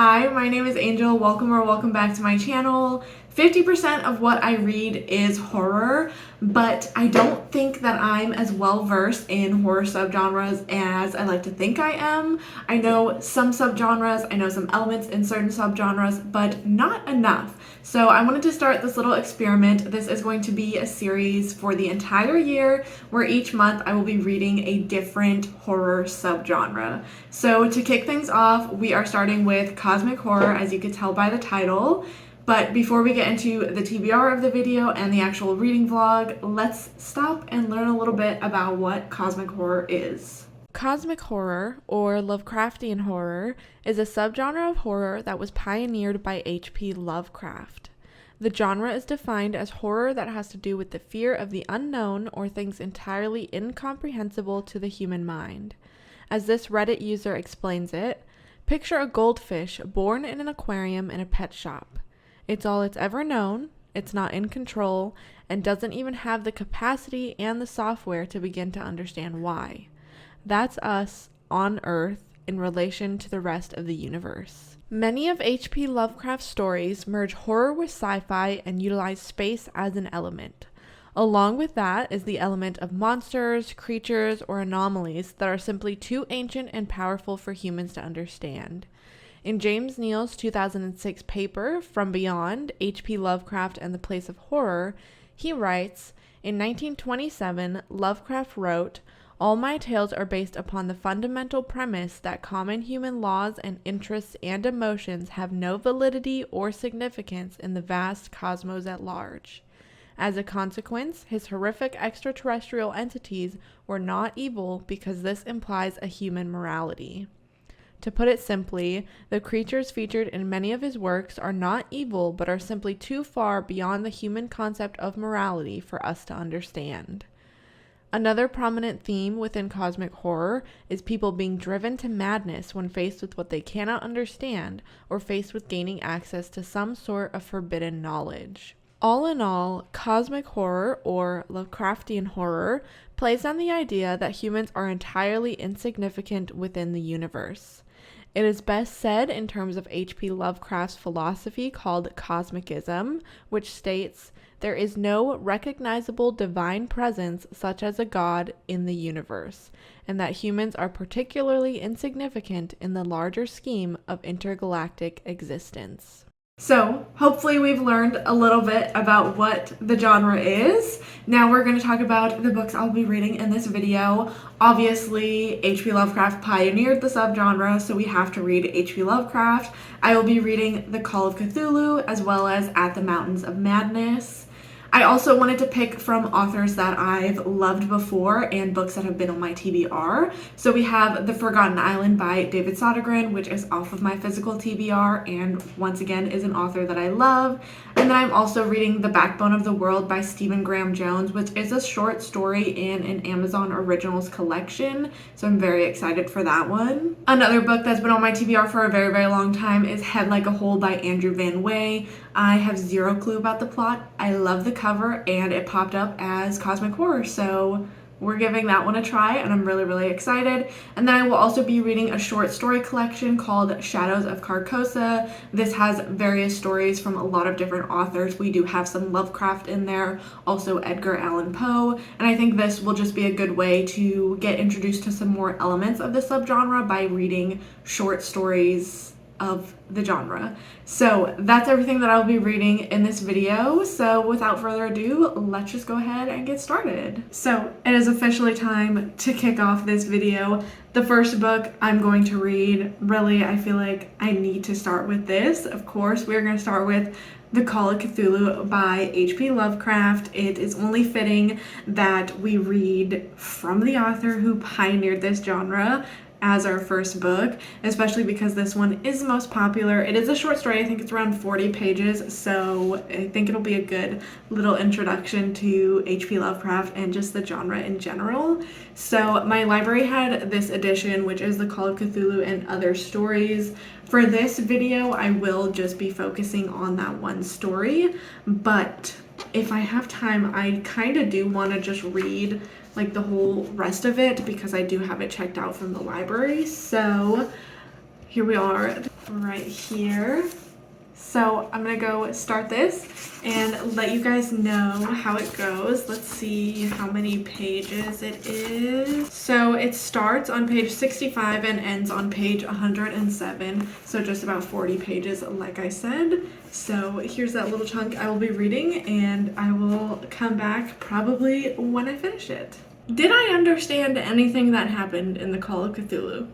Hi, my name is Angel. Welcome back to my channel. 50% of what I read is horror, but I don't think that I'm as well versed in horror subgenres as I like to think I am. I know some subgenres, I know some elements in certain subgenres, but not enough. So I wanted to start this little experiment. This is going to be a series for the entire year where each month I will be reading a different horror subgenre. So to kick things off, we are starting with cosmic horror, as you could tell by the title. But before we get into the TBR of the video and the actual reading vlog, let's stop and learn a little bit about what cosmic horror is. Cosmic horror, or Lovecraftian horror, is a subgenre of horror that was pioneered by H.P. Lovecraft. The genre is defined as horror that has to do with the fear of the unknown or things entirely incomprehensible to the human mind. As this Reddit user explains it, picture a goldfish born in an aquarium in a pet shop. It's all it's ever known, it's not in control, and doesn't even have the capacity and the software to begin to understand why. That's us on Earth in relation to the rest of the universe. Many of H.P. Lovecraft's stories merge horror with sci-fi and utilize space as an element. Along with that is the element of monsters, creatures, or anomalies that are simply too ancient and powerful for humans to understand. In James Neal's 2006 paper, From Beyond, H.P. Lovecraft and the Place of Horror, he writes, in 1927, Lovecraft wrote, "All my tales are based upon the fundamental premise that common human laws and interests and emotions have no validity or significance in the vast cosmos at large. As a consequence, his horrific extraterrestrial entities were not evil because this implies a human morality. To put it simply, the creatures featured in many of his works are not evil but are simply too far beyond the human concept of morality for us to understand." Another prominent theme within cosmic horror is people being driven to madness when faced with what they cannot understand or faced with gaining access to some sort of forbidden knowledge. All in all, cosmic horror, or Lovecraftian horror, plays on the idea that humans are entirely insignificant within the universe. It is best said in terms of H.P. Lovecraft's philosophy called cosmicism, which states, "There is no recognizable divine presence such as a god in the universe, and that humans are particularly insignificant in the larger scheme of intergalactic existence." So, hopefully we've learned a little bit about what the genre is. Now we're going to talk about the books I'll be reading in this video. Obviously, H.P. Lovecraft pioneered the subgenre, so we have to read H.P. Lovecraft. I will be reading The Call of Cthulhu, as well as At the Mountains of Madness. I also wanted to pick from authors that I've loved before and books that have been on my TBR. So we have The Forgotten Island by David Sodergren, which is off of my physical TBR and once again is an author that I love. And then I'm also reading The Backbone of the World by Stephen Graham Jones, which is a short story in an Amazon Originals collection. So I'm very excited for that one. Another book that's been on my TBR for a very, very long time is Head Like a Hole by Andrew Van Wey. I have zero clue about the plot. I love the cover and it popped up as cosmic horror, so we're giving that one a try and I'm really, really excited. And then I will also be reading a short story collection called Shadows of Carcosa. This has various stories from a lot of different authors. We do have some Lovecraft in there, also Edgar Allan Poe, and I think this will just be a good way to get introduced to some more elements of the subgenre by reading short stories of the genre. So that's everything that I'll be reading in this video. So without further ado, let's just go ahead and get started. So it is officially time to kick off this video. The first book I'm going to read, really, I feel like I need to start with this. Of course, we're going to start with The Call of Cthulhu by H.P. Lovecraft. It is only fitting that we read from the author who pioneered this genre as our first book, especially because this one is the most popular. It is a short story. I think it's around 40 pages, so I think it'll be a good little introduction to H.P. Lovecraft and just the genre in general. So my library had this edition, which is The Call of Cthulhu and Other Stories. For this video, I will just be focusing on that one story, but if I have time, I kind of do want to just read like the whole rest of it because I do have it checked out from the library. So here we are. right here. So I'm gonna go start this and let you guys know how it goes. Let's see how many pages it is. So it starts on page 65 and ends on page 107. So just about 40 pages, like I said. So here's that little chunk I will be reading, and I will come back probably when I finish it. Did I understand anything that happened in the Call of Cthulhu?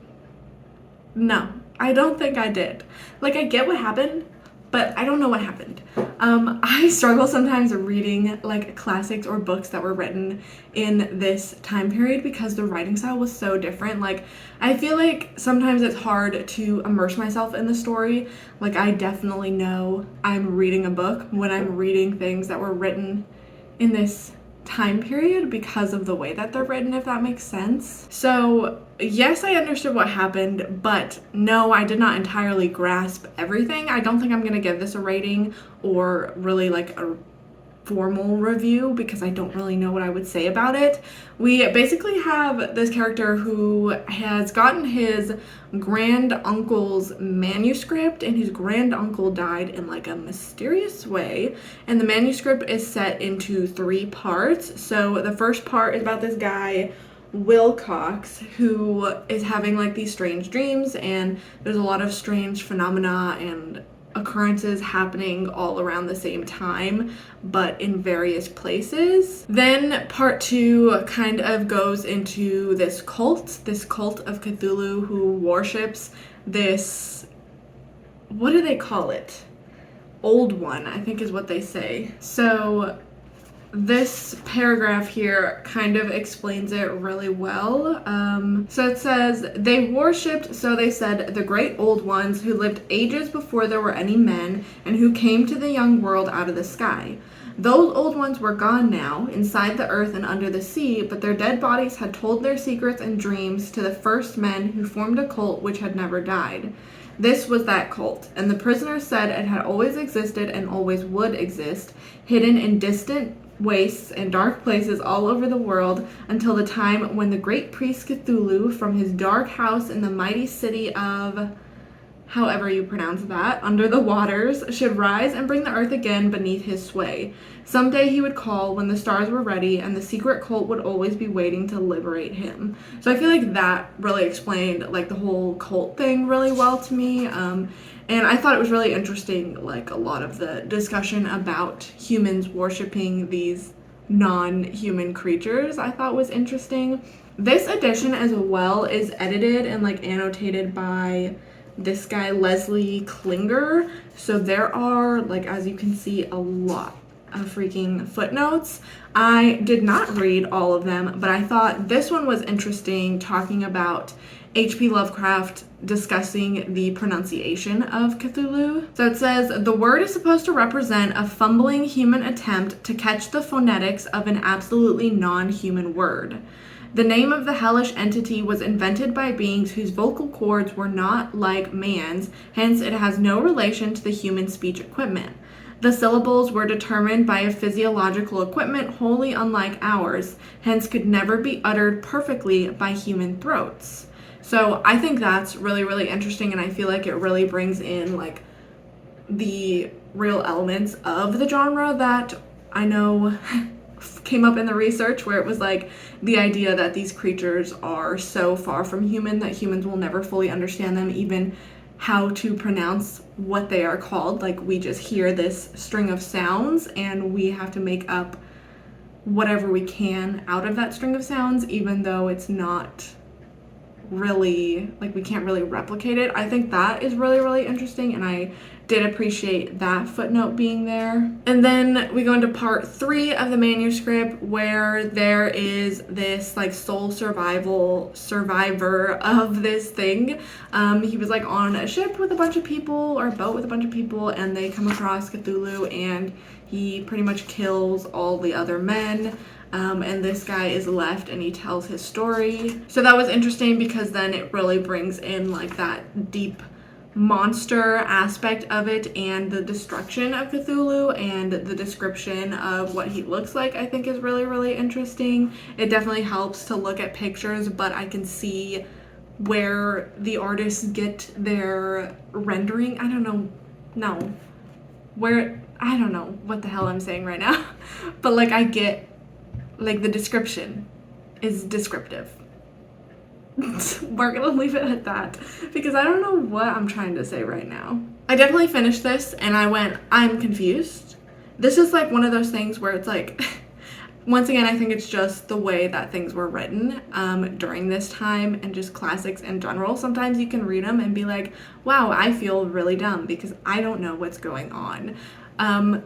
No, I don't think I did. Like, I get what happened, but I don't know what happened. I struggle sometimes reading like classics or books that were written in this time period because the writing style was so different. Like, I feel like sometimes it's hard to immerse myself in the story. Like, I definitely know I'm reading a book when I'm reading things that were written in this time period because of the way that they're written, if that makes sense. So yes, I understood what happened, but no, I did not entirely grasp everything. I don't think I'm gonna give this a rating or really like a formal review because I don't really know what I would say about it. We basically have this character who has gotten his grand uncle's manuscript, and his grand uncle died in like a mysterious way, and the manuscript is set into 3 parts. So the first part is about this guy Wilcox, who is having like these strange dreams, and there's a lot of strange phenomena and occurrences happening all around the same time, but in various places. Then part 2 kind of goes into this cult of Cthulhu who worships this, what do they call it? Old One, I think is what they say. So this paragraph here kind of explains it really well. So it says, they worshipped, so they said, the great old ones who lived ages before there were any men and who came to the young world out of the sky. Those old ones were gone now, inside the earth and under the sea, but their dead bodies had told their secrets and dreams to the first men who formed a cult which had never died. This was that cult, and the prisoners said it had always existed and always would exist, hidden in distant wastes and dark places all over the world until the time when the great priest Cthulhu from his dark house in the mighty city of, however you pronounce that, under the waters, should rise and bring the earth again beneath his sway. Someday he would call when the stars were ready, and the secret cult would always be waiting to liberate him. So I feel like that really explained like the whole cult thing really well to me. And I thought it was really interesting, like a lot of the discussion about humans worshiping these non-human creatures I thought was interesting. This edition as well is edited and like annotated by this guy Leslie Klinger. So there are, like, as you can see, a lot of freaking footnotes. I did not read all of them, but I thought this one was interesting, talking about H.P. Lovecraft discussing the pronunciation of Cthulhu. So it says, the word is supposed to represent a fumbling human attempt to catch the phonetics of an absolutely non-human word. The name of the hellish entity was invented by beings whose vocal cords were not like man's, hence it has no relation to the human speech equipment. The syllables were determined by a physiological equipment wholly unlike ours, hence could never be uttered perfectly by human throats. So I think that's really, really interesting, and I feel like it really brings in like the real elements of the genre that I know came up in the research, where it was like the idea that these creatures are so far from human that humans will never fully understand them, even how to pronounce what they are called. Like, we just hear this string of sounds and we have to make up whatever we can out of that string of sounds, even though it's not really, like, we can't really replicate it. I think that is really, really interesting, and I did appreciate that footnote being there. And then we go into part 3 of the manuscript, where there is this like sole survivor of this thing. He was like on a ship with a bunch of people, or a boat with a bunch of people, and they come across Cthulhu, and he pretty much kills all the other men. And this guy is left, and he tells his story. So that was interesting, because then it really brings in like that deep monster aspect of it, and the destruction of Cthulhu, and the description of what he looks like, I think is really, really interesting. It definitely helps to look at pictures, but I can see where the artists get their rendering. I don't know. No. Where, I don't know what the hell I'm saying right now. But like I get, like the description is descriptive. We're gonna leave it at that because I don't know what I'm trying to say right now. I definitely finished this and I went, I'm confused. This is like one of those things where it's like, once again, I think it's just the way that things were written during this time and just classics in general. Sometimes you can read them and be like, wow, I feel really dumb because I don't know what's going on.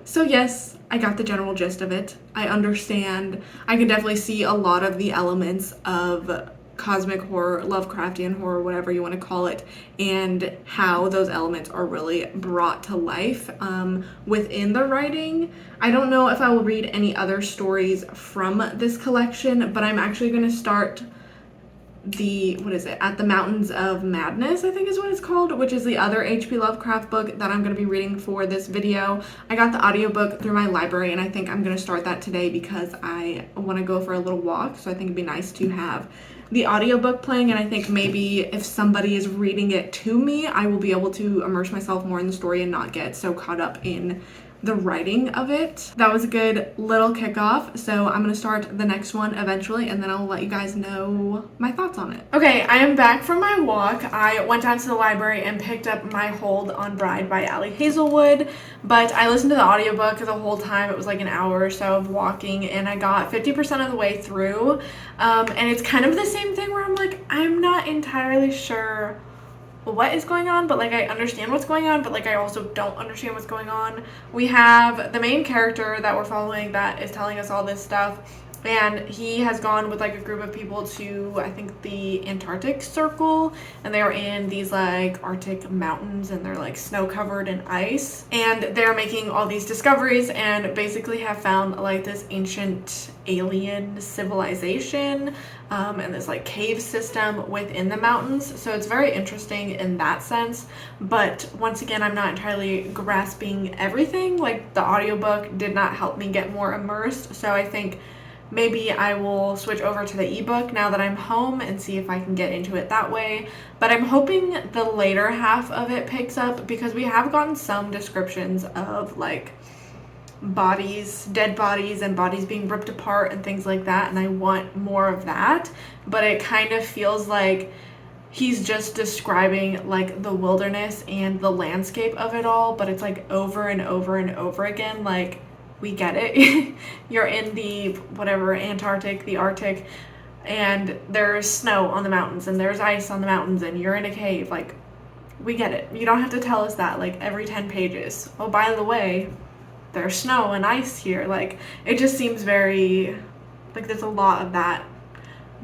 So yes, I got the general gist of it. I understand. I can definitely see a lot of the elements of cosmic horror, Lovecraftian horror, whatever you want to call it, and how those elements are really brought to life within the writing. I don't know if I will read any other stories from this collection, but I'm actually going to start At the Mountains of Madness, I think is what it's called, which is the other H.P. Lovecraft book that I'm going to be reading for this video. I got the audiobook through my library and I think I'm going to start that today because I want to go for a little walk, so I think it'd be nice to have the audiobook playing, and I think maybe if somebody is reading it to me, I will be able to immerse myself more in the story and not get so caught up in the writing of it. That was a good little kickoff, so I'm gonna start the next one eventually and then I'll let you guys know my thoughts on it. Okay, I am back from my walk. I went down to the library and picked up My Hold on Bride by Ali Hazelwood, but I listened to the audiobook the whole time. It was like an hour or so of walking and I got 50% of the way through, and it's kind of the same thing where I'm like, I'm not entirely sure what is going on, but like I understand what's going on, but like I also don't understand what's going on. We have the main character that we're following that is telling us all this stuff, and he has gone with like a group of people to, I think, the Antarctic Circle, and they are in these like Arctic mountains and they're like snow covered in ice, and they're making all these discoveries and basically have found like this ancient alien civilization and this like cave system within the mountains. So it's very interesting in that sense, but once again, I'm not entirely grasping everything. Like the audiobook did not help me get more immersed, so I think maybe I will switch over to the ebook now that I'm home and see if I can get into it that way. But I'm hoping the later half of it picks up because we have gotten some descriptions of like bodies, dead bodies, and bodies being ripped apart and things like that, and I want more of that. But it kind of feels like he's just describing like the wilderness and the landscape of it all, but it's like over and over and over again. Like, we get it. You're in the whatever, Antarctic, the Arctic, and there's snow on the mountains and there's ice on the mountains and you're in a cave. Like, we get it. You don't have to tell us that like every 10 pages. Oh, by the way, there's snow and ice here. Like, it just seems very like there's a lot of that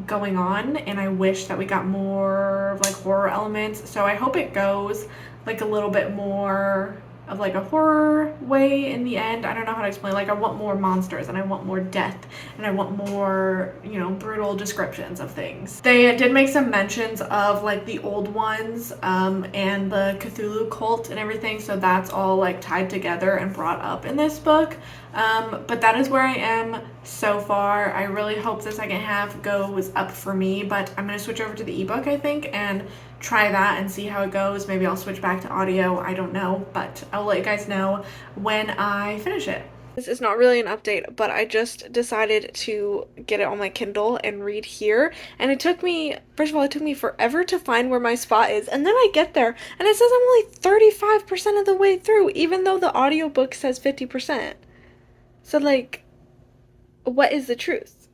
going on, and I wish that we got more like horror elements. So I hope it goes like a little bit more of like a horror way in the end. I don't know how to explain. Like, I want more monsters and I want more death and I want more, you know, brutal descriptions of things. They did make some mentions of like the old ones and the Cthulhu cult and everything, so that's all like tied together and brought up in this book. But that is where I am so far. I really hope the second half goes up for me, but I'm gonna switch over to the ebook, I think, and try that and see how it goes. Maybe I'll switch back to audio, I don't know, but I'll let you guys know when I finish it. This is not really an update, but I just decided to get it on my Kindle and read here, and it took me, first of all, it took me forever to find where my spot is, and then I get there and it says I'm only 35% of the way through, even though the audiobook says 50%. So like, what is the truth?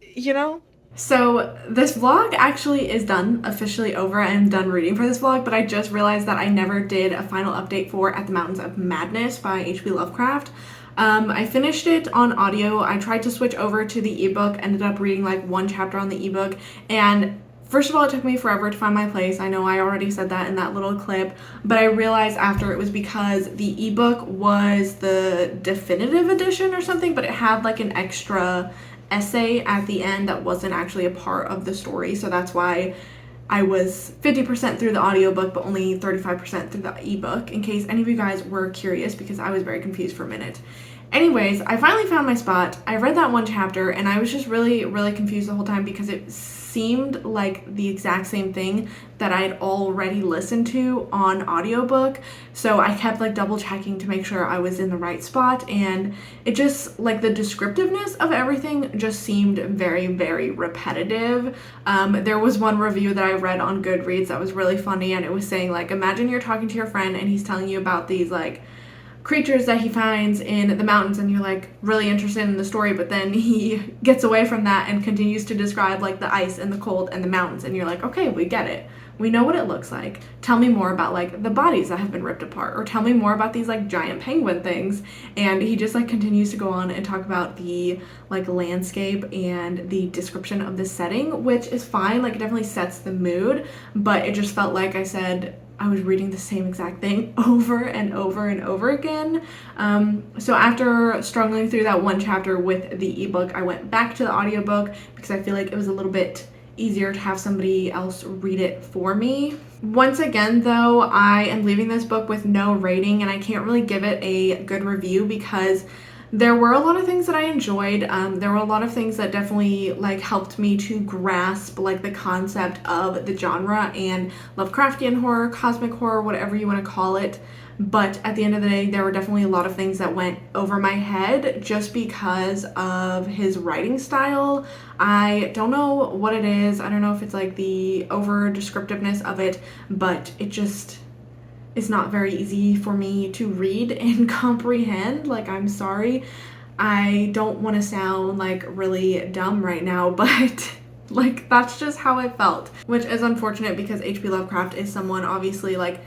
You know? So this vlog actually is done, officially over. I'm done reading for this vlog, but I just realized that I never did a final update for At the Mountains of Madness by H.P. Lovecraft. I finished it on audio. I tried to switch over to the ebook, ended up reading like one chapter on the ebook, and first of all, it took me forever to find my place. I know I already said that in that little clip, but I realized after it was because the ebook was the definitive edition or something, but it had like an extra essay at the end that wasn't actually a part of the story, so that's why I was 50% through the audiobook but only 35% through the ebook, in case any of you guys were curious, because I was very confused for a minute. Anyways, I finally found my spot. I read that one chapter and I was just really confused the whole time because it seemed like the exact same thing that I had already listened to on audiobook. So I kept like double checking to make sure I was in the right spot, and it just like the descriptiveness of everything just seemed very, very repetitive. There was one review that I read on Goodreads that was really funny, and it was saying like, imagine you're talking to your friend and he's telling you about these like creatures that he finds in the mountains, and you're like really interested in the story, but then he gets away from that and continues to describe like the ice and the cold and the mountains, and you're like, okay, we get it, we know what it looks like, tell me more about like the bodies that have been ripped apart, or tell me more about these like giant penguin things. And he just like continues to go on and talk about the like landscape and the description of the setting, which is fine, like it definitely sets the mood, but it just felt like I said I was reading the same exact thing over and over and over again. So after struggling through that one chapter with the ebook, I went back to the audiobook because I feel like it was a little bit easier to have somebody else read it for me. Once again, though, I am leaving this book with no rating, and I can't really give it a good review because there were a lot of things that I enjoyed. There were a lot of things that definitely like helped me to grasp like the concept of the genre and Lovecraftian horror, cosmic horror, whatever you want to call it. But at the end of the day, there were definitely a lot of things that went over my head just because of his writing style. I don't know what it is. I don't know if it's like the over descriptiveness of it, but it just is not very easy for me to read and comprehend. Like, I'm sorry. I don't want to sound like really dumb right now, but like that's just how I felt, which is unfortunate because H.P. Lovecraft is someone, obviously, like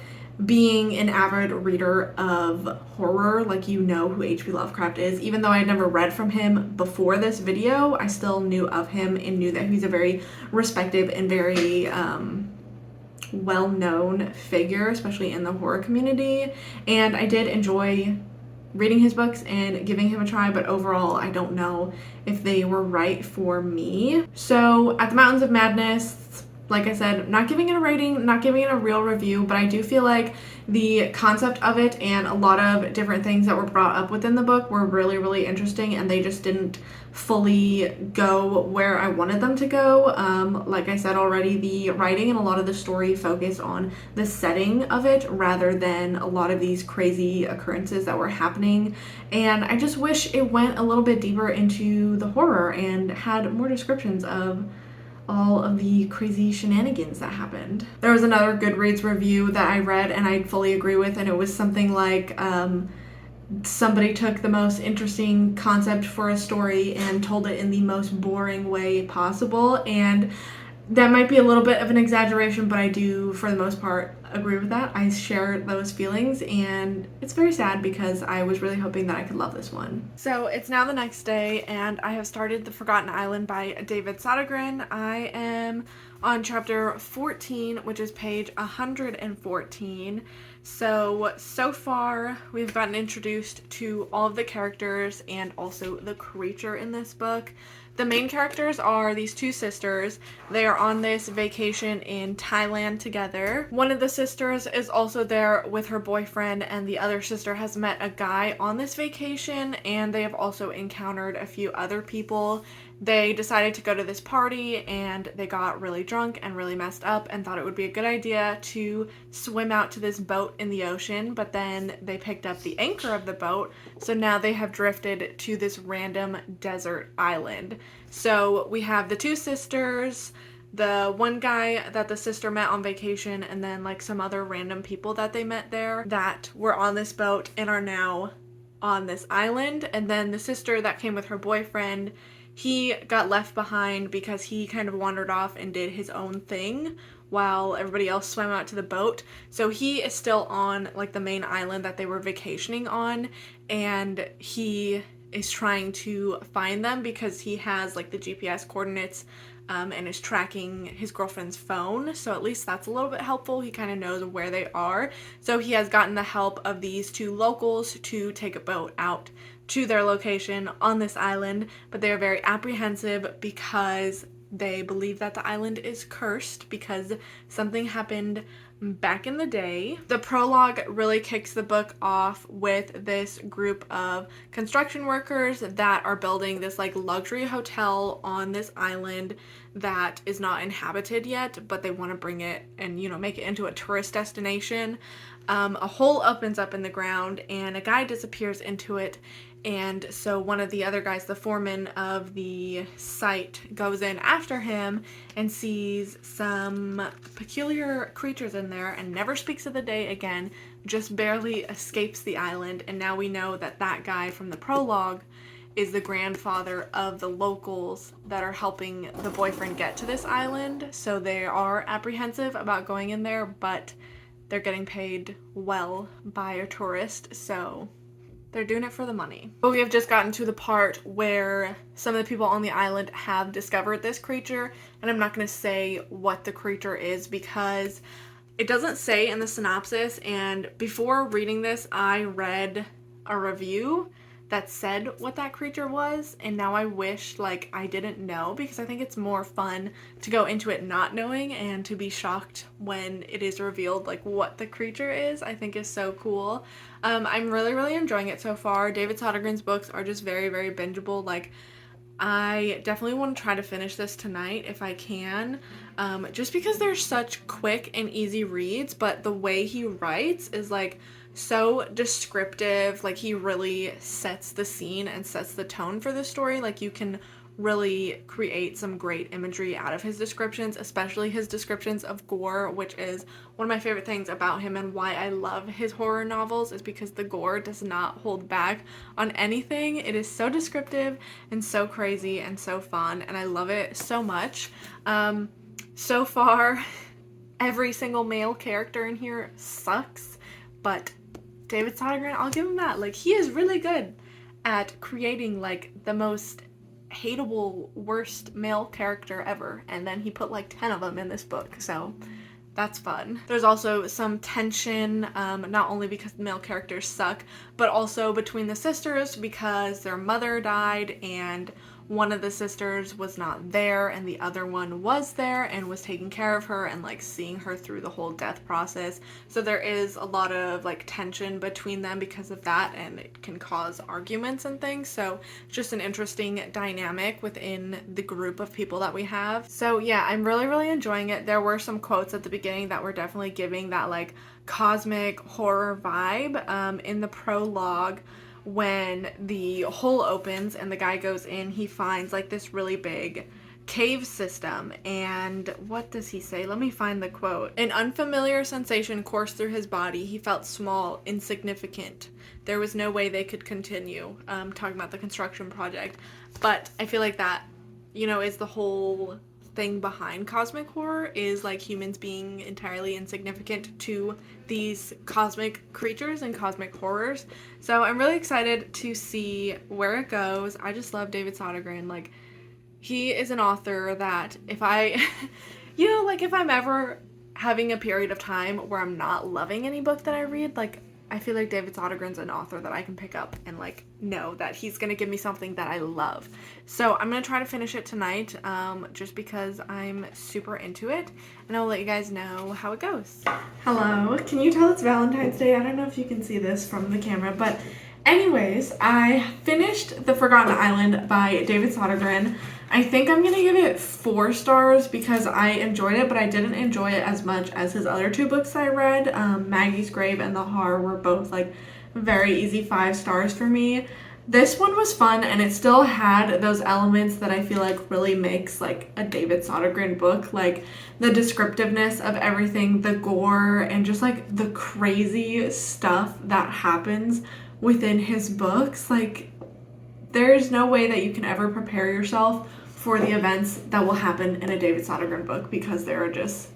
being an avid reader of horror, like you know who H.P. Lovecraft is. Even though I had never read from him before this video, I still knew of him and knew that he's a very respected and very well-known figure, especially in the horror community. And I did enjoy reading his books and giving him a try, but overall I don't know if they were right for me. So at the Mountains of Madness, like I said, not giving it a rating, not giving it a real review, but I do feel like the concept of it and a lot of different things that were brought up within the book were really, really interesting, and they just didn't fully go where I wanted them to go. Like I said already, the writing and a lot of the story focused on the setting of it rather than a lot of these crazy occurrences that were happening. And I just wish it went a little bit deeper into the horror and had more descriptions of all of the crazy shenanigans that happened. There was another Goodreads review that I read and I fully agree with, and it was something like somebody took the most interesting concept for a story and told it in the most boring way possible. And that might be a little bit of an exaggeration, but I do, for the most part, agree with that. I share those feelings, and it's very sad because I was really hoping that I could love this one. So it's now the next day, and I have started The Forgotten Island by David Sodergren. I am on chapter 14, which is page 114. So far, we've gotten introduced to all of the characters and also the creature in this book. The main characters are these two sisters. They are on this vacation in Thailand together. One of the sisters is also there with her boyfriend, and the other sister has met a guy on this vacation, and they have also encountered a few other people. They decided to go to this party, and they got really drunk and really messed up and thought it would be a good idea to swim out to this boat in the ocean, but then they picked up the anchor of the boat, so now they have drifted to this random desert island. So we have the two sisters, the one guy that the sister met on vacation, and then like some other random people that they met there that were on this boat and are now on this island. And then the sister that came with her boyfriend, he got left behind because he kind of wandered off and did his own thing while everybody else swam out to the boat. So he is still on like the main island that they were vacationing on, and he is trying to find them because he has like the GPS coordinates and is tracking his girlfriend's phone. So at least that's a little bit helpful. He kind of knows where they are. So he has gotten the help of these two locals to take a boat out to their location on this island, but they are very apprehensive because they believe that the island is cursed because something happened back in the day. The prologue really kicks the book off with this group of construction workers that are building this like luxury hotel on this island that is not inhabited yet, but they want to bring it and, you know, make it into a tourist destination. A hole opens up in the ground and a guy disappears into it. And so one of the other guys, the foreman of the site, goes in after him and sees some peculiar creatures in there and never speaks of the day again, just barely escapes the island. And now we know that that guy from the prologue is the grandfather of the locals that are helping the boyfriend get to this island. So they are apprehensive about going in there, but they're getting paid well by a tourist, so they're doing it for the money. But we have just gotten to the part where some of the people on the island have discovered this creature, and I'm not going to say what the creature is because it doesn't say in the synopsis, and before reading this, I read a review that said what that creature was, and now I wish like I didn't know, because I think it's more fun to go into it not knowing and to be shocked when it is revealed like what the creature is. I think is so cool. I'm really enjoying it so far. David Sodergren's books are just very bingeable. Like, I definitely want to try to finish this tonight if I can, just because they're such quick and easy reads, but the way he writes is like so descriptive. Like, he really sets the scene and sets the tone for the story. Like, you can really create some great imagery out of his descriptions, especially his descriptions of gore, which is one of my favorite things about him and why I love his horror novels, is because the gore does not hold back on anything. It is so descriptive and so crazy and so fun, and I love it so much. So far, every single male character in here sucks, but David Sodergren, I'll give him that. Like, he is really good at creating like the most hateable, worst male character ever, and then he put like 10 of them in this book, so that's fun. There's also some tension, not only because the male characters suck, but also between the sisters because their mother died and one of the sisters was not there and the other one was there and was taking care of her and like seeing her through the whole death process. So there is a lot of like tension between them because of that, and it can cause arguments and things. So just an interesting dynamic within the group of people that we have. So yeah, I'm really enjoying it. There were some quotes at the beginning that were definitely giving that like cosmic horror vibe. In the prologue, when the hole opens and the guy goes in, he finds like this really big cave system, and what does he say? Let me find the quote. An unfamiliar sensation coursed through his body. He felt small, insignificant. There was no way they could continue. Talking about the construction project. But I feel like that, you know, is the whole thing behind cosmic horror, is like humans being entirely insignificant to these cosmic creatures and cosmic horrors. So I'm really excited to see where it goes. I just love David Sodergren. Like, he is an author that if I, you know, like if I'm ever having a period of time where I'm not loving any book that I read, like I feel like David Sodergren's an author that I can pick up and like know that he's gonna give me something that I love. So I'm gonna try to finish it tonight, just because I'm super into it, and I'll let you guys know how it goes. Hello, can you tell it's Valentine's Day? I don't know if you can see this from the camera, but anyways, I finished The Forgotten Island by David Sodergren. I think I'm gonna give it 4 stars because I enjoyed it, but I didn't enjoy it as much as his other 2 books I read. Maggie's Grave and The Horror were both like very easy 5 stars for me. This one was fun, and it still had those elements that I feel like really makes like a David Sodergren book, like the descriptiveness of everything, the gore, and just like the crazy stuff that happens within his books. Like, there's no way that you can ever prepare yourself for the events that will happen in a David Sodergren book, because they're just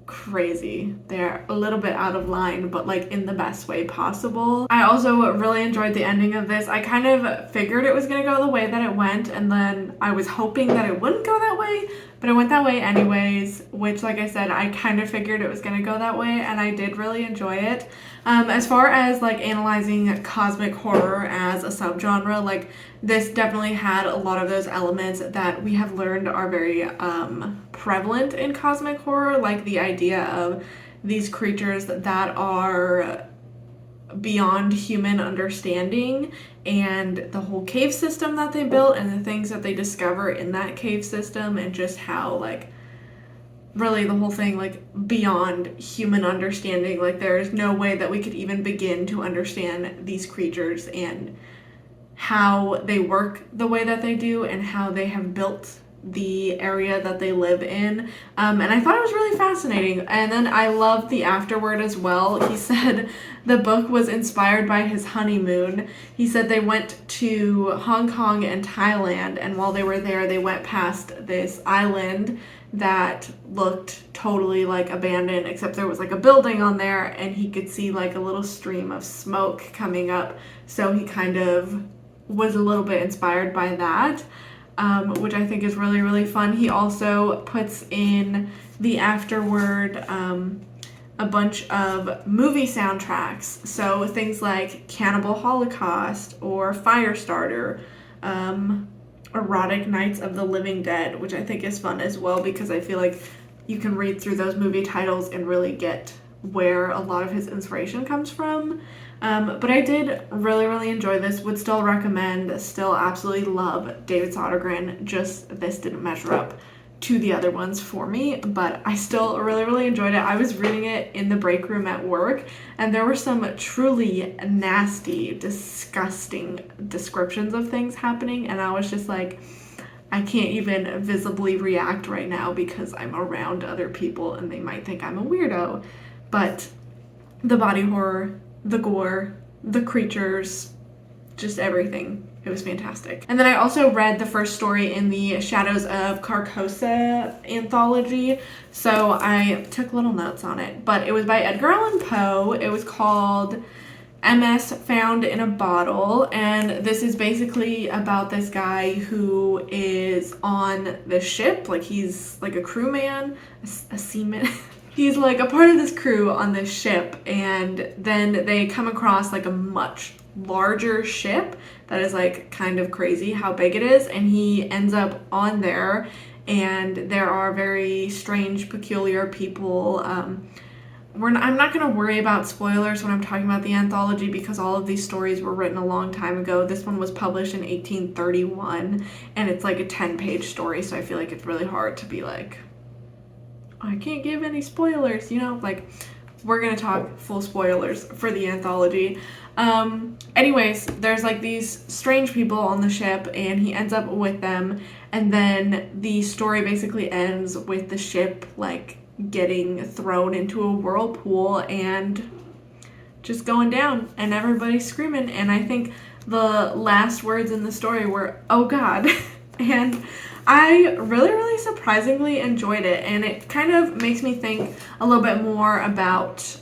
crazy. They're a little bit out of line, but like in the best way possible. I also really enjoyed the ending of this. I kind of figured it was gonna go the way that it went, and then I was hoping that it wouldn't go that way, but it went that way anyways, which, like I said, I kind of figured it was gonna go that way, and I did really enjoy it. As far as like analyzing cosmic horror as a subgenre, like this definitely had a lot of those elements that we have learned are very prevalent in cosmic horror, like the idea of these creatures that are beyond human understanding, and the whole cave system that they built and the things that they discover in that cave system, and just how like really the whole thing like beyond human understanding. Like there is no way that we could even begin to understand these creatures and how they work the way that they do and how they have built the area that they live in. And I thought it was really fascinating. And then I loved the afterword as well. He said the book was inspired by his honeymoon. He said they went to Hong Kong and Thailand, and while they were there, they went past this island that looked totally like abandoned, except there was like a building on there, and he could see like a little stream of smoke coming up. So he kind of was a little bit inspired by that, which I think is really, really fun. He also puts in the afterword a bunch of movie soundtracks. So things like Cannibal Holocaust or Firestarter, Erotic Nights of the Living Dead, which I think is fun as well, because I feel like you can read through those movie titles and really get where a lot of his inspiration comes from. But I did really, really enjoy this. Would still recommend, still absolutely love David Sodergren. Just this didn't measure up to the other ones for me, but I still really, really enjoyed it. I was reading it in the break room at work, and there were some truly nasty, disgusting descriptions of things happening, and I was just like, I can't even visibly react right now because I'm around other people and they might think I'm a weirdo. But the body horror, the gore, the creatures, just everything. It was fantastic. And then I also read the first story in the Shadows of Carcosa anthology, so I took little notes on it. But it was by Edgar Allan Poe. It was called MS Found in a Bottle, and this is basically about this guy who is on the ship, like he's like a crewman, a seaman. He's like a part of this crew on this ship, and then they come across like a much larger ship that is like kind of crazy how big it is, and he ends up on there, and there are very strange, peculiar people. I'm not going to worry about spoilers when I'm talking about the anthology because all of these stories were written a long time ago. This one was published in 1831, and it's like a 10-page story, so I feel like it's really hard to be like, I can't give any spoilers, you know, like we're gonna talk full spoilers for the anthology. Anyways, there's like these strange people on the ship, and he ends up with them, and then the story basically ends with the ship like getting thrown into a whirlpool and just going down, and everybody's screaming, and I think the last words in the story were, "Oh God," and I really, really surprisingly enjoyed it, and it kind of makes me think a little bit more about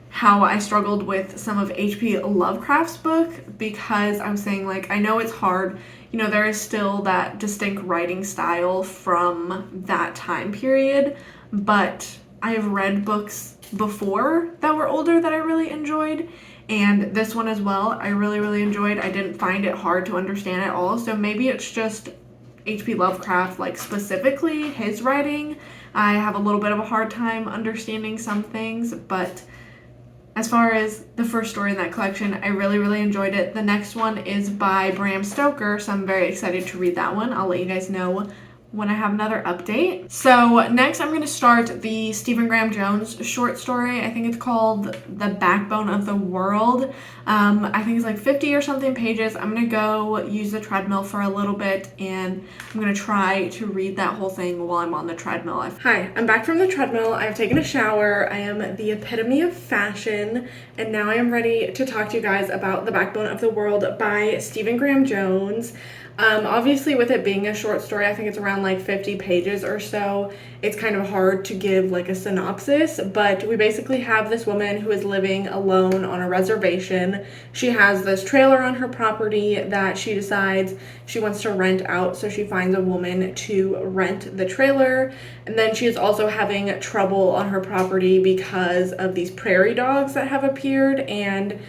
how I struggled with some of H.P. Lovecraft's book, because I'm saying, like, I know it's hard, you know, there is still that distinct writing style from that time period, but I have read books before that were older that I really enjoyed, and this one as well, I really, really enjoyed. I didn't find it hard to understand at all, so maybe it's just H.P. Lovecraft, like specifically his writing. I have a little bit of a hard time understanding some things, but as far as the first story in that collection, I really, really enjoyed it. The next one is by Bram Stoker, so I'm very excited to read that one. I'll let you guys know when I have another update. So next I'm going to start the Stephen Graham Jones short story. I think it's called The Backbone of the World. I think it's like 50 or something pages. I'm going to go use the treadmill for a little bit, and I'm going to try to read that whole thing while I'm on the treadmill. Hi, I'm back from the treadmill. I've taken a shower. I am the epitome of fashion, and now I am ready to talk to you guys about The Backbone of the World by Stephen Graham Jones. Obviously, with it being a short story, I think it's around like 50 pages or so, it's kind of hard to give like a synopsis, but we basically have this woman who is living alone on a reservation. She has this trailer on her property that she decides she wants to rent out, so she finds a woman to rent the trailer, and then she is also having trouble on her property because of these prairie dogs that have appeared, and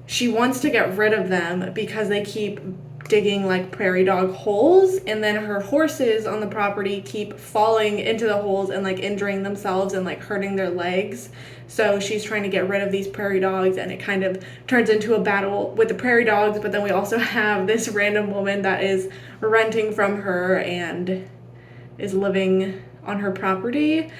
she wants to get rid of them because they keep digging like prairie dog holes, and then her horses on the property keep falling into the holes and like injuring themselves and like hurting their legs. So she's trying to get rid of these prairie dogs, and it kind of turns into a battle with the prairie dogs. But then we also have this random woman that is renting from her and is living on her property.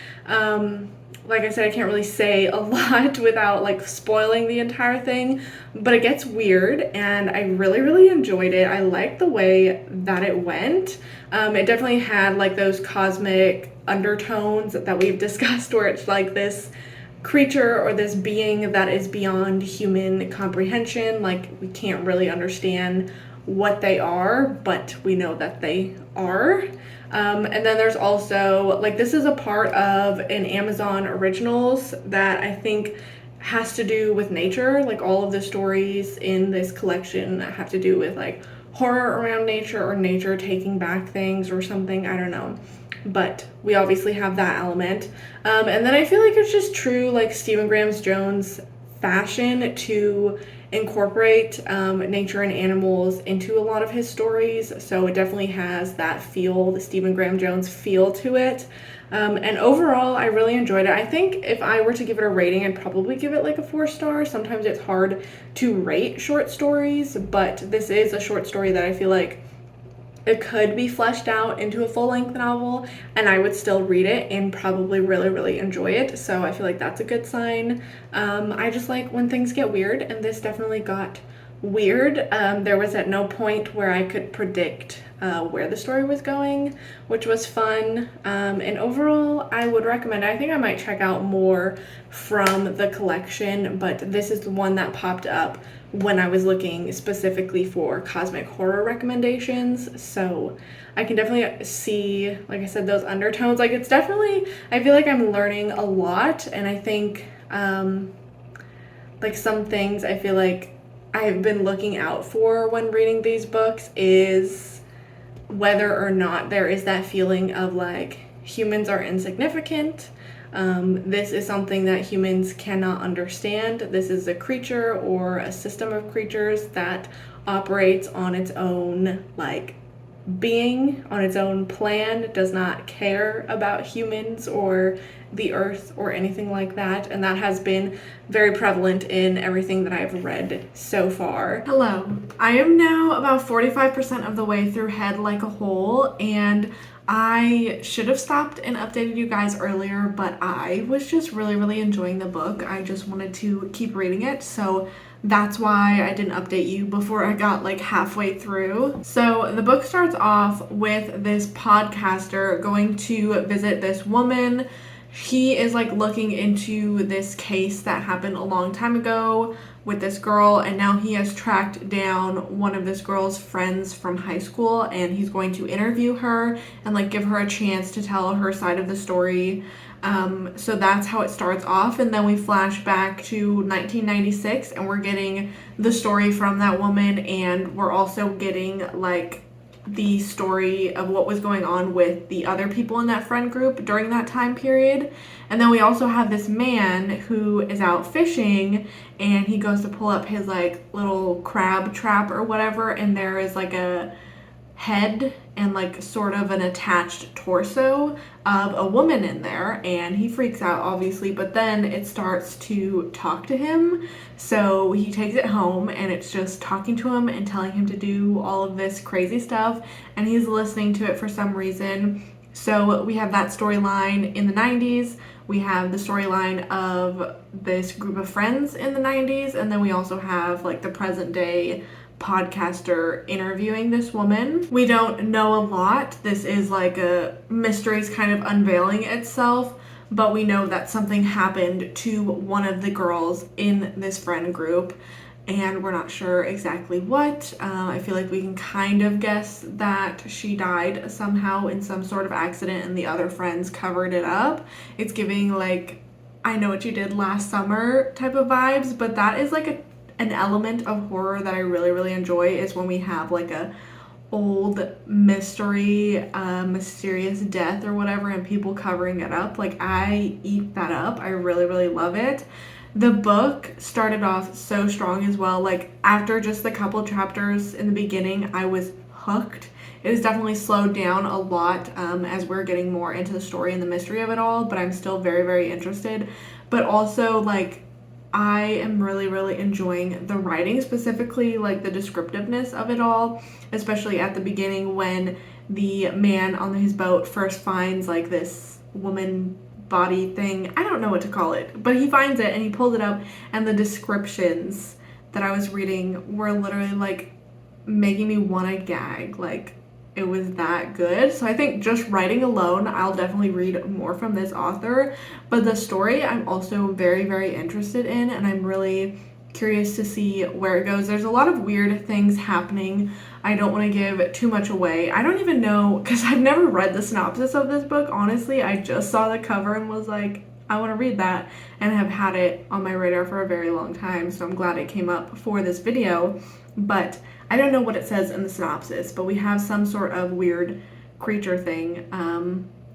Like I said, I can't really say a lot without like spoiling the entire thing, but it gets weird, and I really enjoyed it. I liked the way that it went. It definitely had like those cosmic undertones that we've discussed, where it's like this creature or this being that is beyond human comprehension. Like, we can't really understand what they are, but we know that they are. And then there's also, like, this is a part of an Amazon Originals that I think has to do with nature. Like, all of the stories in this collection have to do with, like, horror around nature or nature taking back things or something. I don't know. But we obviously have that element. And then I feel like it's just true, like, Stephen Graham Jones fashion to incorporate nature and animals into a lot of his stories. So it definitely has that feel, the Stephen Graham Jones feel to it. And overall, I really enjoyed it. I think if I were to give it a rating, I'd probably give it like a 4-star. Sometimes it's hard to rate short stories, but this is a short story that I feel like it could be fleshed out into a full-length novel, and I would still read it and probably really enjoy it. So I feel like that's a good sign. I just like when things get weird, and this definitely got weird. There was at no point where I could predict where the story was going, which was fun. And overall, I would recommend it. I think I might check out more from the collection, but this is the one that popped up when I was looking specifically for cosmic horror recommendations. So I can definitely see, like I said, those undertones. Like, it's definitely, I feel like I'm learning a lot, and I think like some things I feel like I've been looking out for when reading these books is whether or not there is that feeling of like humans are insignificant. This is something that humans cannot understand. This is a creature or a system of creatures that operates on its own, like, being, on its own plan, does not care about humans or the earth or anything like that. And that has been very prevalent in everything that I've read so far. Hello. I am now about 45% of the way through Head Like a Hole, and I should have stopped and updated you guys earlier, but I was just really enjoying the book. I just wanted to keep reading it, so that's why I didn't update you before I got like halfway through. So the book starts off with this podcaster going to visit this woman. He is like looking into this case that happened a long time ago with this girl, and now he has tracked down one of this girl's friends from high school, and he's going to interview her and like give her a chance to tell her side of the story. So that's how it starts off, and then we flash back to 1996, and we're getting the story from that woman, and we're also getting like the story of what was going on with the other people in that friend group during that time period. And then we also have this man who is out fishing, and he goes to pull up his like little crab trap or whatever, and there is like a head and like sort of an attached torso of a woman in there, and he freaks out obviously, but then it starts to talk to him. So he takes it home, and it's just talking to him and telling him to do all of this crazy stuff, and he's listening to it for some reason. So we have that storyline in the 90s. We have the storyline of this group of friends in the 90s, and then we also have like the present day podcaster interviewing this woman. We don't know a lot. This is like a mystery's kind of unveiling itself, but we know that something happened to one of the girls in this friend group, and we're not sure exactly what. I feel like we can kind of guess that she died somehow in some sort of accident and the other friends covered it up. It's giving like I Know What You Did Last Summer type of vibes, but that is like an element of horror that I really enjoy, is when we have like a old mystery, mysterious death or whatever, and people covering it up. Like, I eat that up. I really love it. The book started off so strong as well. Like after just the couple chapters in the beginning, I was hooked. It has definitely slowed down a lot as we're getting more into the story and the mystery of it all, but I'm still very, very interested. But also, like, I am really, really enjoying the writing, specifically like the descriptiveness of it all, especially at the beginning when the man on his boat first finds like this woman body thing. I don't know what to call it, but he finds it and he pulls it up, and the descriptions that I was reading were literally like making me want to gag. Like, it was that good. So I think just writing alone, I'll definitely read more from this author. But the story I'm also very, very interested in, and I'm really curious to see where it goes. There's a lot of weird things happening. I don't want to give too much away. I don't even know, because I've never read the synopsis of this book. Honestly, I just saw the cover and was like, I want to read that, and have had it on my radar for a very long time. So I'm glad it came up for this video. But I don't know what it says in the synopsis, but we have some sort of weird creature thing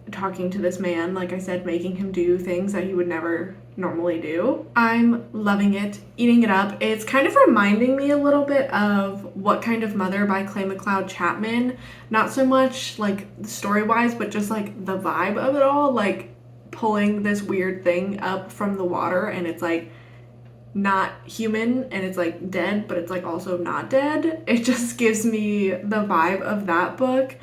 talking to this man, like I said, making him do things that he would never normally do. I'm loving it, eating it up. It's kind of reminding me a little bit of What Kind of Mother by Clay McLeod Chapman. Not so much like story-wise, but just like the vibe of it all, like pulling this weird thing up from the water, and it's like not human and it's like dead, but it's like also not dead. It just gives me the vibe of that book.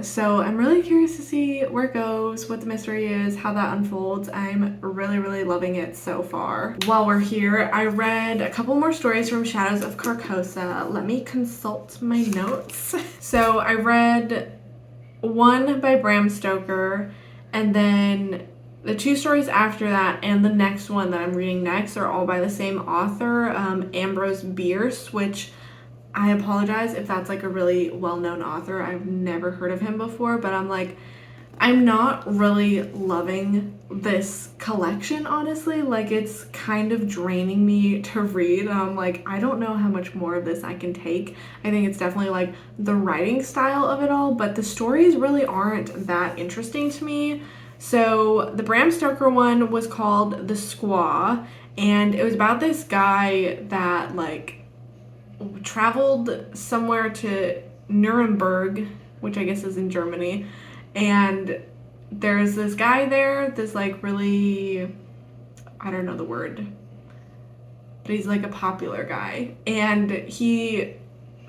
So I'm really curious to see where it goes, what the mystery is, how that unfolds. I'm really, really loving it so far. While we're here, I read a couple more stories from Shadows of Carcosa. Let me consult my notes. So I read one by Bram Stoker, and then the two stories after that and the next one that I'm reading next are all by the same author, Ambrose Bierce, which I apologize if that's like a really well-known author. I've never heard of him before, but I'm not really loving this collection, honestly. Like, it's kind of draining me to read. I'm like, I don't know how much more of this I can take. I think it's definitely like the writing style of it all, but the stories really aren't that interesting to me. So the Bram Stoker one was called The Squaw, and it was about this guy that like traveled somewhere to Nuremberg, which I guess is in Germany, and there's this guy there, this like really, I don't know the word, but he's like a popular guy, and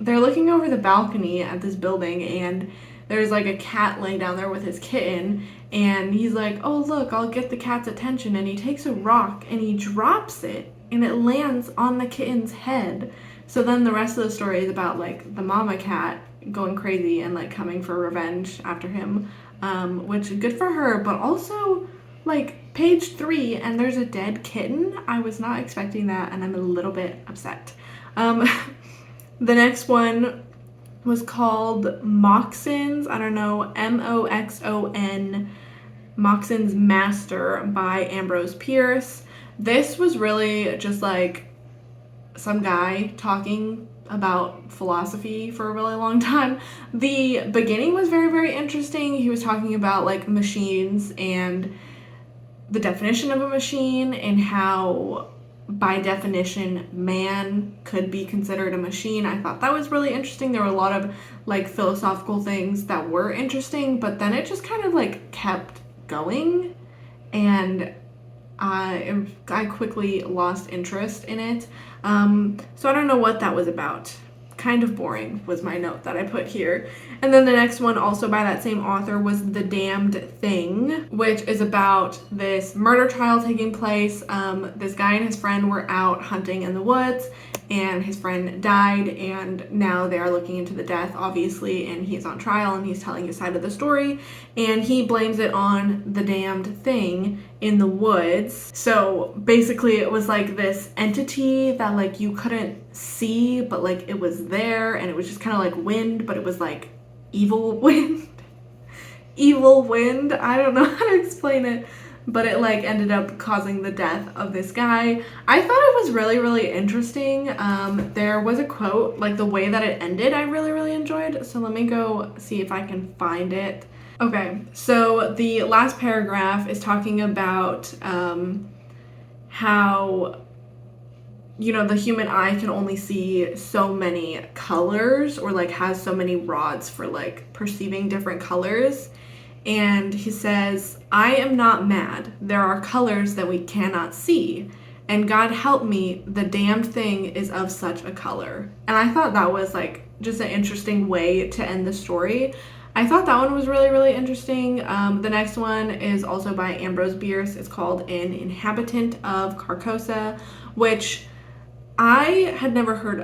they're looking over the balcony at this building, and there's like a cat laying down there with his kitten, and he's like, oh look, I'll get the cat's attention, and he takes a rock and he drops it and it lands on the kitten's head. So then the rest of the story is about like the mama cat going crazy and like coming for revenge after him, which good for her, but also like page 3 and there's a dead kitten. I was not expecting that, and I'm a little bit upset. The next one was called Moxon's, I don't know, Moxon, Moxon's Master by Ambrose Bierce. This was really just like some guy talking about philosophy for a really long time. The beginning was very, very interesting. He was talking about like machines and the definition of a machine, and how by definition man could be considered a machine. I thought that was really interesting. There were a lot of like philosophical things that were interesting, but then it just kind of like kept going, and I quickly lost interest in it. So I don't know what that was about. Kind of boring was my note that I put here. And then the next one, also by that same author, was The Damned Thing, which is about this murder trial taking place. This guy and his friend were out hunting in the woods, and his friend died, and now they are looking into the death, obviously, and he's on trial and he's telling his side of the story, and he blames it on the damned thing in the woods. So basically it was like this entity that like you couldn't see, but like it was there, and it was just kind of like wind, but it was like evil wind. Evil wind, I don't know how to explain it, but it like ended up causing the death of this guy. I thought it was really, really interesting. There was a quote, like the way that it ended, I really, really enjoyed. So let me go see if I can find it. Okay, so the last paragraph is talking about how, you know, the human eye can only see so many colors, or like has so many rods for like perceiving different colors. And he says, I am not mad. There are colors that we cannot see. And God help me, the damned thing is of such a color. And I thought that was like just an interesting way to end the story. I thought that one was really, really interesting. The next one is also by Ambrose Bierce. It's called An Inhabitant of Carcosa, which I had never heard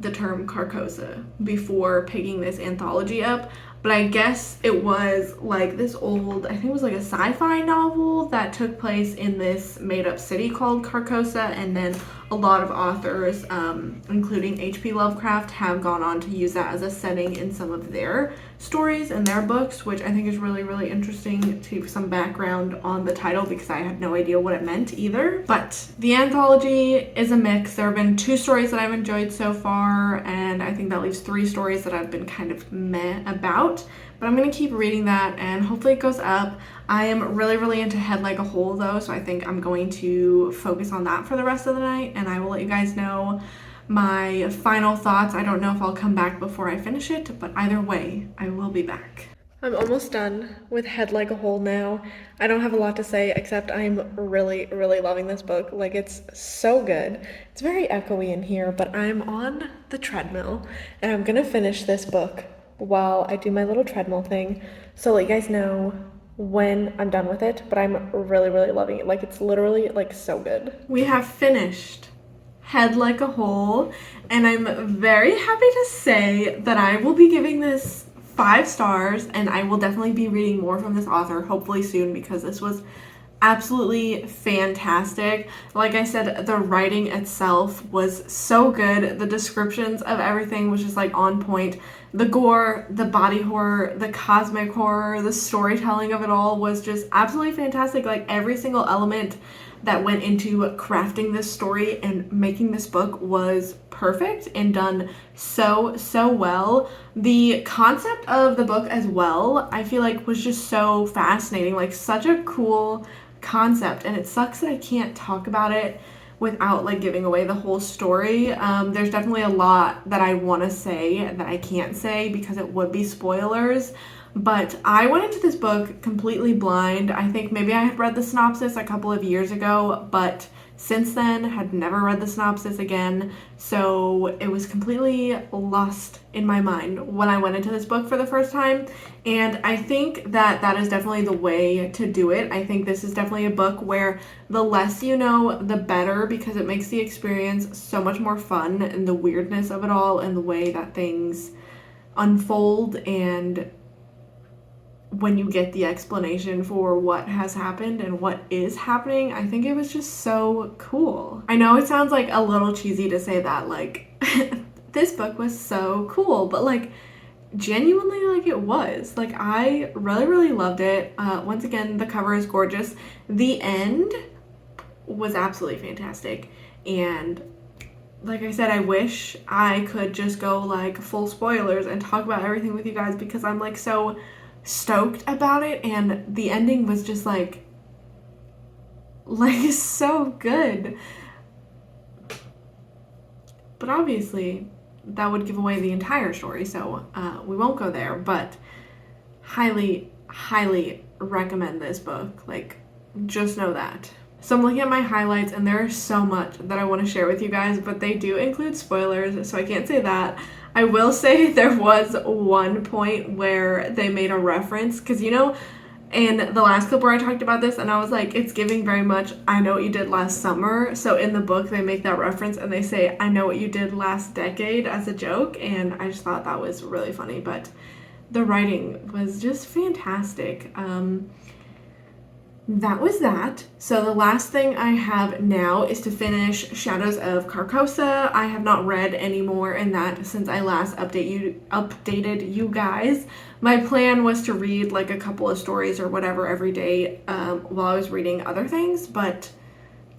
the term Carcosa before picking this anthology up, but I guess it was like this old, I think it was like a sci-fi novel that took place in this made-up city called Carcosa, and then a lot of authors, including H.P. Lovecraft, have gone on to use that as a setting in some of their stories and their books, which I think is really, really interesting to give some background on the title because I had no idea what it meant either. But the anthology is a mix. There have been 2 stories that I've enjoyed so far, and I think that leaves 3 stories that I've been kind of meh about. But I'm gonna keep reading that and hopefully it goes up. I am really, really into Head Like a Hole though, so I think I'm going to focus on that for the rest of the night, and I will let you guys know my final thoughts. I don't know if I'll come back before I finish it, but either way, I will be back. I'm almost done with Head Like a Hole now. I don't have a lot to say except I'm really, really loving this book. Like, it's so good. It's very echoey in here, but I'm on the treadmill and I'm gonna finish this book while I do my little treadmill thing. So I'll let you guys know when I'm done with it, but I'm really, really loving it. Like, it's literally like so good. We have finished Head Like a Hole, and I'm very happy to say that I will be giving this 5 stars, and I will definitely be reading more from this author hopefully soon because this was absolutely fantastic. Like I said, the writing itself was so good. The descriptions of everything was just like on point. The gore, the body horror, the cosmic horror, the storytelling of it all was just absolutely fantastic. Like, every single element that went into crafting this story and making this book was perfect and done so, so well. The concept of the book as well, I feel like, was just so fascinating. Like, such a cool concept, and it sucks that I can't talk about it without like giving away the whole story. There's definitely a lot that I want to say that I can't say because it would be spoilers. But I went into this book completely blind. I think maybe I had read the synopsis a couple of years ago, but since then had never read the synopsis again. So it was completely lost in my mind when I went into this book for the first time. And I think that that is definitely the way to do it. I think this is definitely a book where the less you know, the better, because it makes the experience so much more fun, and the weirdness of it all and the way that things unfold, and when you get the explanation for what has happened and what is happening, I think it was just so cool. I know it sounds like a little cheesy to say that, like, this book was so cool, but like, genuinely, like, it was. Like, I really, really loved it. Once again, the cover is gorgeous. The end was absolutely fantastic. And like I said, I wish I could just go like full spoilers and talk about everything with you guys because I'm like so stoked about it, and the ending was just like so good. But obviously that would give away the entire story, so we won't go there, but highly, highly recommend this book. Like, just know that. So I'm looking at my highlights, and there is so much that I want to share with you guys, but they do include spoilers, so I can't say that. I will say there was one point where they made a reference, because, you know, in the last clip where I talked about this, and I was like, it's giving very much, I know what you did last summer. So in the book, they make that reference, and they say, I know what you did last decade, as a joke, and I just thought that was really funny, but the writing was just fantastic. That was that. So the last thing I have now is to finish Shadows of Carcosa. I have not read any more in that since I last updated you guys. My plan was to read like a couple of stories or whatever every day while I was reading other things, but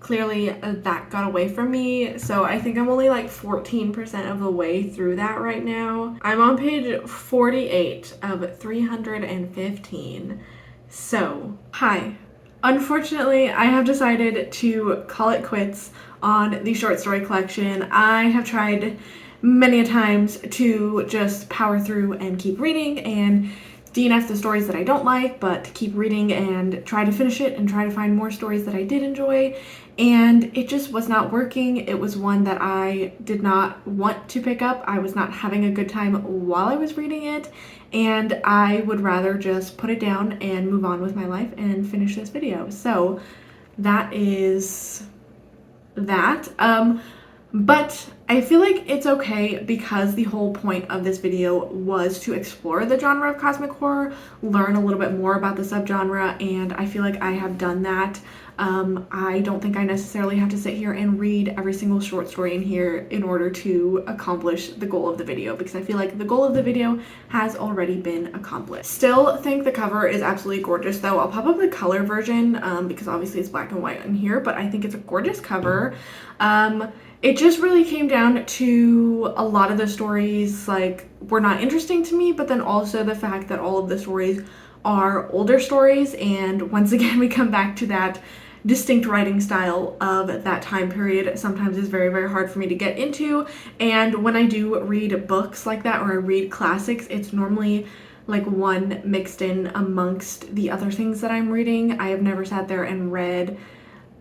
clearly that got away from me. So I think I'm only like 14% of the way through that right now. I'm on page 48 of 315. So, hi. Unfortunately, I have decided to call it quits on the short story collection. I have tried many a times to just power through and keep reading and DNF the stories that I don't like, but keep reading and try to finish it and try to find more stories that I did enjoy. And it just was not working. It was one that I did not want to pick up. I was not having a good time while I was reading it, and I would rather just put it down and move on with my life and finish this video. So that is that. But I feel like it's okay because the whole point of this video was to explore the genre of cosmic horror, learn a little bit more about the subgenre, and I feel like I have done that. I don't think I necessarily have to sit here and read every single short story in here in order to accomplish the goal of the video, because I feel like the goal of the video has already been accomplished. Still think the cover is absolutely gorgeous though. I'll pop up the color version because obviously it's black and white in here, but I think it's a gorgeous cover. It just really came down to a lot of the stories like were not interesting to me, but then also the fact that all of the stories are older stories, and once again we come back to that distinct writing style of that time period sometimes is very, very hard for me to get into. And when I do read books like that, or I read classics, it's normally like one mixed in amongst the other things that I'm reading. I have never sat there and read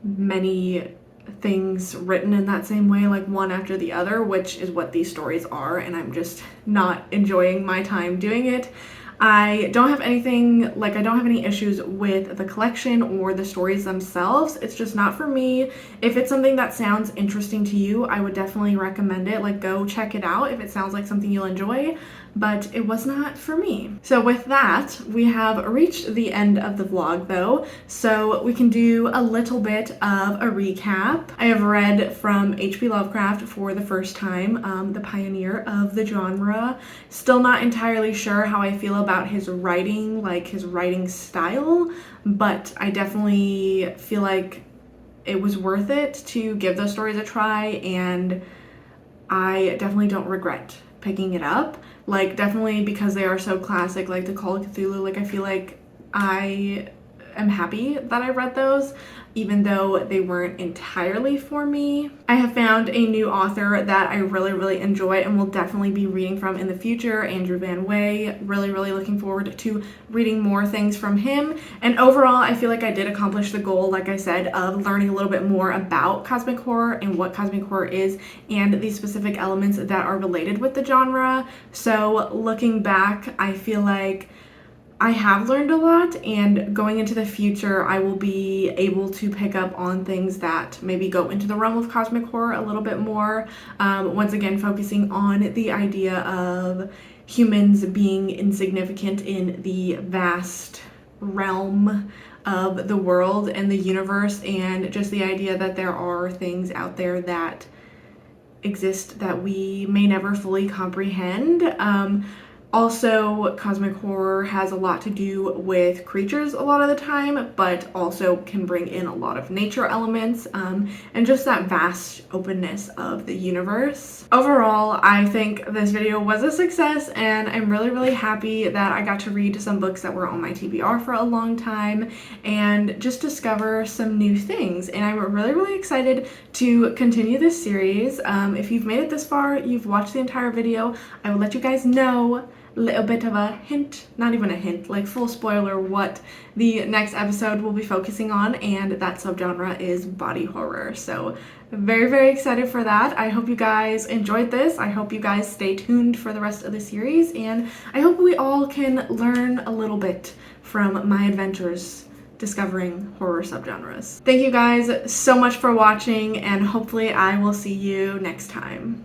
many things written in that same way, like one after the other, which is what these stories are, and I'm just not enjoying my time doing it. I don't have anything, like I don't have any issues with the collection or the stories themselves. It's just not for me. If it's something that sounds interesting to you, I would definitely recommend it. Like, go check it out if it sounds like something you'll enjoy, but it was not for me. So with that, we have reached the end of the vlog though, so we can do a little bit of a recap. I have read from H.P. Lovecraft for the first time, the pioneer of the genre. Still not entirely sure how I feel about his writing, like his writing style, but I definitely feel like it was worth it to give those stories a try, and I definitely don't regret picking it up. Like, definitely because they are so classic, like the Call of Cthulhu, like I feel like I am happy that I read those, even though they weren't entirely for me. I have found a new author that I really, really enjoy and will definitely be reading from in the future, Andrew Van Wey. Really, really looking forward to reading more things from him. And overall, I feel like I did accomplish the goal, like I said, of learning a little bit more about cosmic horror and what cosmic horror is and the specific elements that are related with the genre. So looking back, I feel like I have learned a lot, and going into the future, I will be able to pick up on things that maybe go into the realm of cosmic horror a little bit more. Once again, focusing on the idea of humans being insignificant in the vast realm of the world and the universe, and just the idea that there are things out there that exist that we may never fully comprehend. Also, cosmic horror has a lot to do with creatures a lot of the time, but also can bring in a lot of nature elements, and just that vast openness of the universe. Overall, I think this video was a success, and I'm really, really happy that I got to read some books that were on my TBR for a long time and just discover some new things. And I'm really, really excited to continue this series. If you've made it this far, you've watched the entire video, I will let you guys know, little bit of a hint, not even a hint, like full spoiler, what the next episode will be focusing on, and that subgenre is body horror. So very, very excited for that. I hope you guys enjoyed this. I hope you guys stay tuned for the rest of the series, and I hope we all can learn a little bit from my adventures discovering horror subgenres. Thank you guys so much for watching, and hopefully I will see you next time.